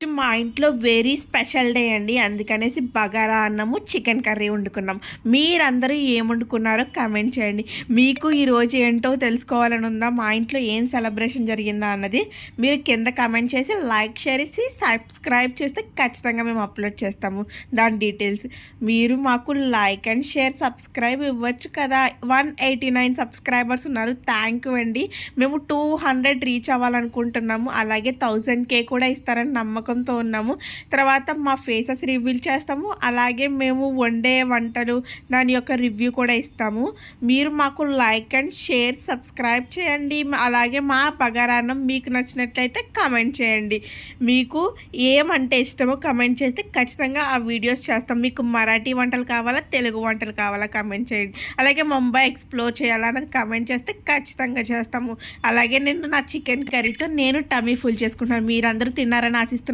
మా ఇంట్లో very special day అండి. అందుకనేసి బగారా అన్నము, చికెన్ కర్రీ వండుకున్నాం. మీరందరూ ఏం వండుకున్నారో కామెంట్ చేయండి. మీకు ఈరోజు ఏంటో తెలుసుకోవాలని ఉందా? మా ఇంట్లో ఏం సెలబ్రేషన్ జరిగిందా అన్నది మీరు కింద కామెంట్ చేసి, లైక్ చేసి, సబ్స్క్రైబ్ చేస్తే ఖచ్చితంగా మేము అప్లోడ్ చేస్తాము దాని డీటెయిల్స్. మీరు మాకు లైక్ అండ్ షేర్, సబ్స్క్రైబ్ ఇవ్వచ్చు కదా. 189 సబ్స్క్రైబర్స్ ఉన్నారు. థ్యాంక్ యూ అండి. మేము 200 రీచ్ అవ్వాలనుకుంటున్నాము. అలాగే 1000K కూడా ఇస్తారని నమ్మకంతో ఉన్నాము. తర్వాత మా ఫేసెస్ రివీల్ చేస్తాము. అలాగే మేము వండే వంటలు దాని యొక్క రివ్యూ కూడా ఇస్తాము. మీరు మాకు లైక్ అండ్ షేర్, సబ్స్క్రైబ్ చేయండి. అలాగే మా బగారాన్నం మీకు నచ్చినట్లయితే కామెంట్ చేయండి. మీకు ఏమంటే ఇష్టమో కమెంట్ చేస్తే ఖచ్చితంగా ఆ వీడియోస్ చేస్తాం. మీకు మరాఠీ వంటలు కావాలా, తెలుగు వంటలు కావాలా కామెంట్ చేయండి. అలాగే ముంబై ఎక్స్ప్లోర్ చేయాలన్నది కామెంట్ చేస్తే ఖచ్చితంగా చేస్తాము. అలాగే నేను నా చికెన్ కర్రీతో నేను టమీ ఫుల్ చేసుకుంటున్నాను. మీరందరూ తిన్నారని ఆశిస్తున్నాను.